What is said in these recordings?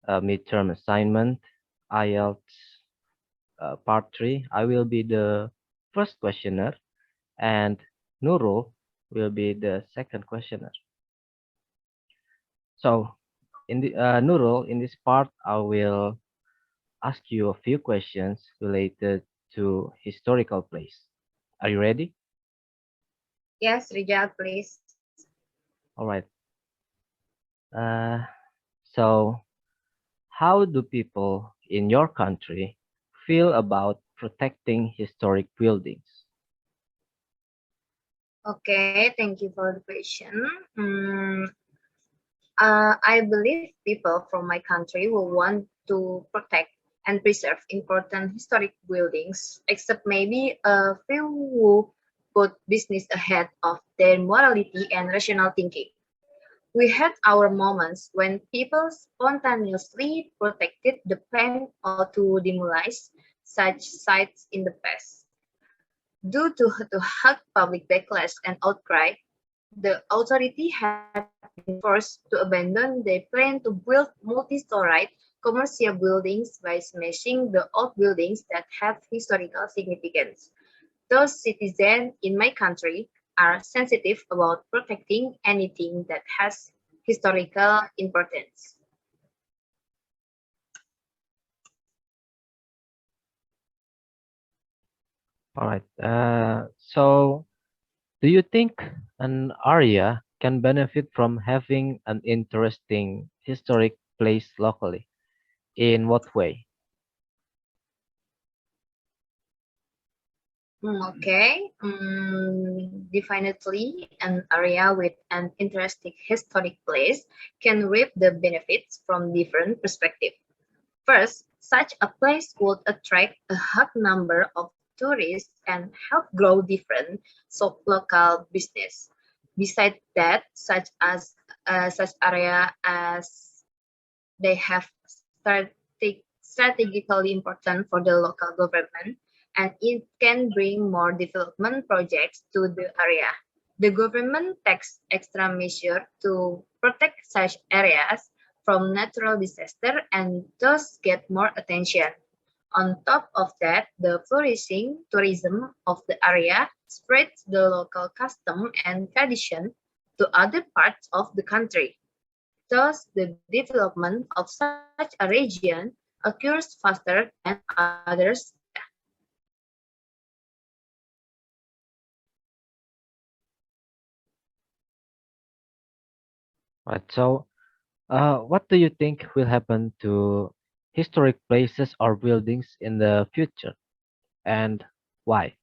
midterm assignment, IELTS part 3. I will be the first questioner, and Nurul will be the second questioner. So, Nurul, in this part, I will ask you a few questions related to historical place. Are you ready? Yes, Rijal, please. All right. Uh, so, how do people in your country feel about protecting historic buildings? Okay, thank you for the question. Mm, I believe people from my country will want to protect and preserve important historic buildings, except maybe a few who put business ahead of their morality and rational thinking. We had our moments when people spontaneously protected the plan or to demolish such sites in the past. Due to hug public backlash and outcry, the authority have been forced to abandon their plan to build multi-storied commercial buildings by smashing the old buildings that have historical significance. Those citizens in my country are sensitive about protecting anything that has historical importance. All right. So, do you think an area can benefit from having an interesting historic place locally? In what way? Definitely, an area with an interesting historic place can reap the benefits from different perspectives. First, such a place would attract a high number of tourists and help grow different local business. Besides that, such area as they have strategically important for the local government, and it can bring more development projects to the area. The government takes extra measure to protect such areas from natural disaster and thus get more attention. On top of that, the flourishing tourism of the area spreads the local custom and tradition to other parts of the country. Thus, the development of such a region occurs faster than others area. Right. So, what do you think will happen to historic places or buildings in the future, and why?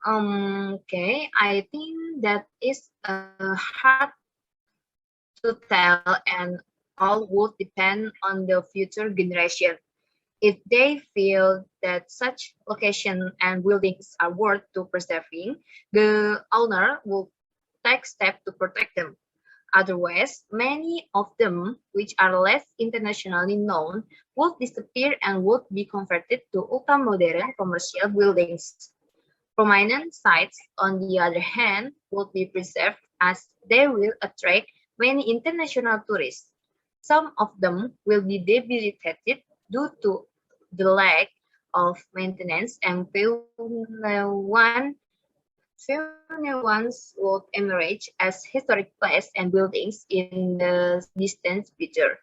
I think that is hard to tell, and all would depend on the future generation. If they feel that such location and buildings are worth to preserving, the owner will take steps to protect them. Otherwise, many of them, which are less internationally known, would disappear and would be converted to ultra-modern commercial buildings. Prominent sites, on the other hand, would be preserved as they will attract many international tourists. Some of them will be debilitated due to the lack of maintenance, and few new ones would emerge as historic places and buildings in the distant future.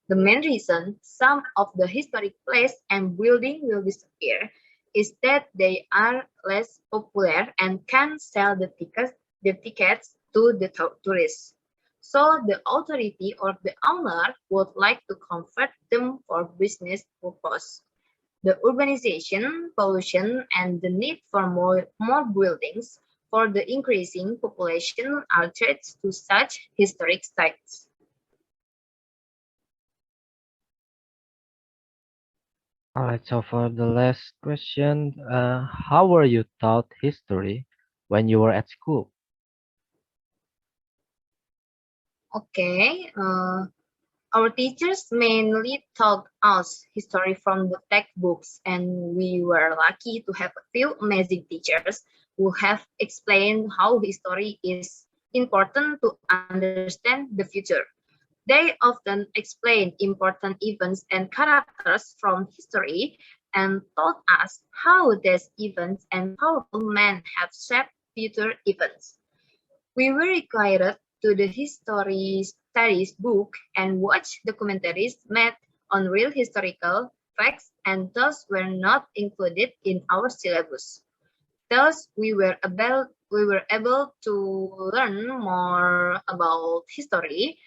The main reason some of the historic places and buildings will disappear is that they are less popular and can sell the tickets to the tourists. So the authority or the owner would like to convert them for business purpose. The urbanization, pollution, and the need for more buildings for the increasing population are threats to such historic sites. All right. So, for the last question, how were you taught history when you were at school? Okay, our teachers mainly taught us history from the textbooks, and we were lucky to have a few amazing teachers who have explained how history is important to understand the future. They often explained important events and characters from history and taught us how these events and powerful men have shaped future events. We were required to the history studies book and watch documentaries made on real historical facts, and those were not included in our syllabus. Thus, we were able to learn more about history.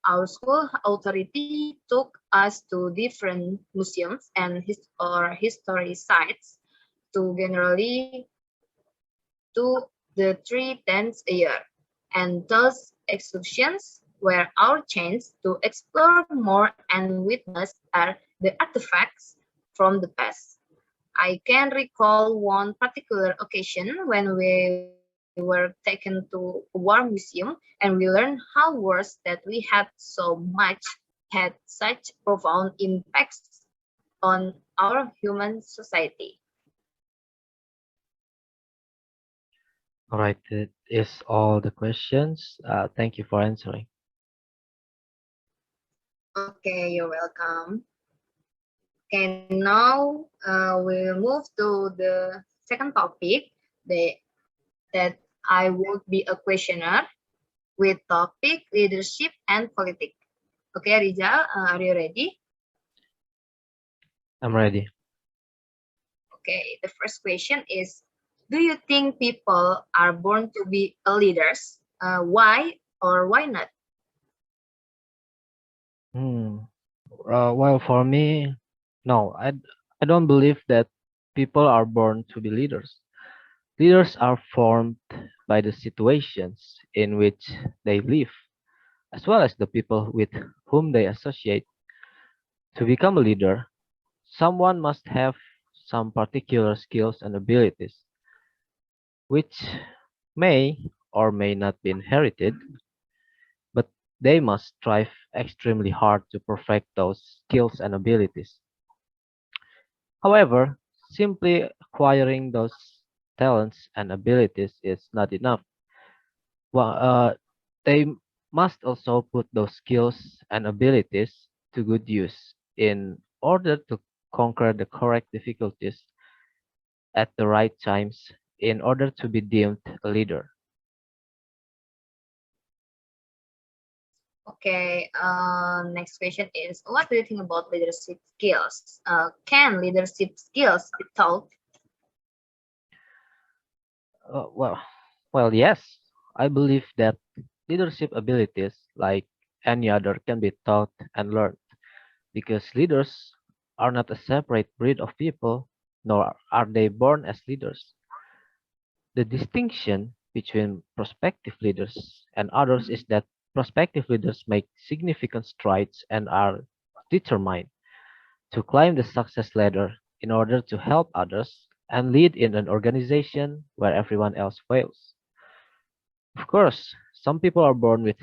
Our school authority took us to different museums and or history sites to generally to the 3 times a year, and those excursions were our chance to explore more and witness the artifacts from the past. I can recall one particular occasion when we were taken to a war museum and we learned how wars that we had so much had such profound impacts on our human society. All right, that is all the questions. Thank you for answering. Okay, you're welcome. Okay, now we'll move to the second topic the, that I would be a questioner with topic leadership and politics. Okay, Rijal, are you ready? I'm ready. Okay, the first question is, do you think people are born to be leaders? Why or why not? Hmm. Well, for me, no, I don't believe that people are born to be leaders. Leaders are formed by the situations in which they live, as well as the people with whom they associate. To become a leader, someone must have some particular skills and abilities, which may or may not be inherited, but they must strive extremely hard to perfect those skills and abilities. However, simply acquiring those talents and abilities is not enough. Well, they must also put those skills and abilities to good use in order to conquer the correct difficulties at the right times in order to be deemed a leader. Okay, next question is, what do you think about leadership skills? Can leadership skills be taught? Uh, well, yes, I believe that leadership abilities, like any other, can be taught and learned because leaders are not a separate breed of people, nor are they born as leaders. The distinction between prospective leaders and others is that prospective leaders make significant strides and are determined to climb the success ladder in order to help others and lead in an organization where everyone else fails. Of course, some people are born with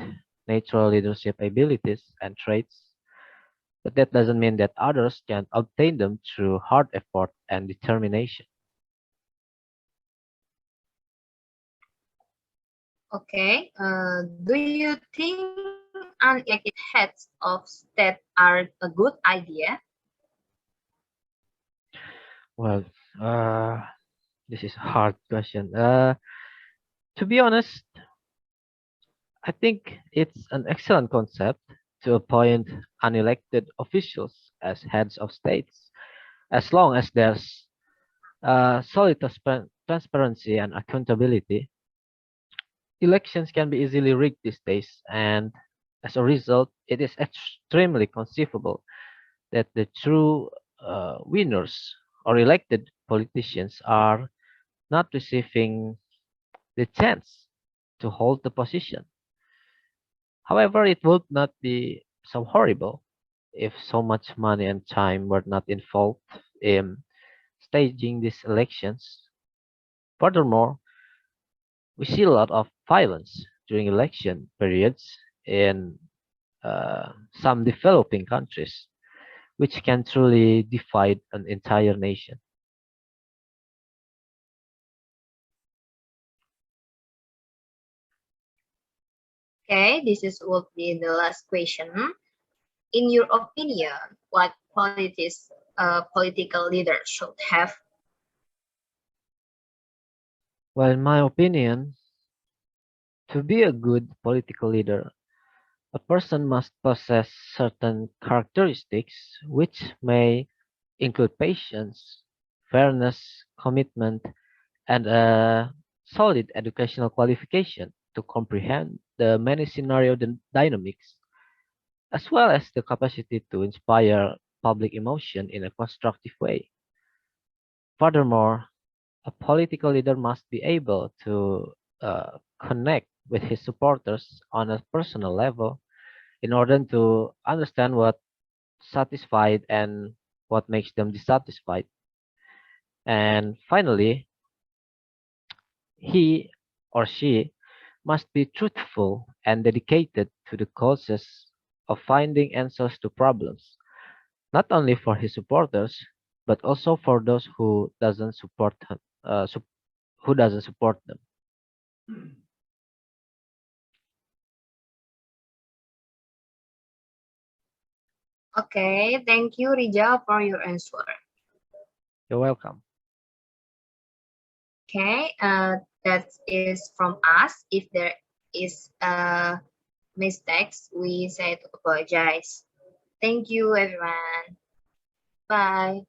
natural leadership abilities and traits, but that doesn't mean that others can obtain them through hard effort and determination. Okay, do you think unelected heads of state are a good idea? Well, uh, this is a hard question. To be honest, I think it's an excellent concept to appoint unelected officials as heads of states, as long as there's solid transparency and accountability. Elections can be easily rigged these days, and as a result, it is extremely conceivable that the true winners or elected politicians are not receiving the chance to hold the position. However, it would not be so horrible if so much money and time were not involved in staging these elections. Furthermore, we see a lot of violence during election periods in some developing countries, which can truly divide an entire nation. Okay, this is will be the last question. In your opinion, what qualities a political leader should have? Well, in my opinion, to be a good political leader, a person must possess certain characteristics which may include patience, fairness, commitment, and a solid educational qualification to comprehend the many scenario dynamics, as well as the capacity to inspire public emotion in a constructive way. Furthermore, a political leader must be able to connect with his supporters on a personal level in order to understand what satisfied and what makes them dissatisfied. And finally, he or she must be truthful and dedicated to the causes of finding answers to problems, not only for his supporters, but also for those who doesn't support them. Okay, thank you, Rijal, for your answer. You're welcome. Okay, that is from us. If there is mistakes, we say to apologize. Thank you, everyone. Bye.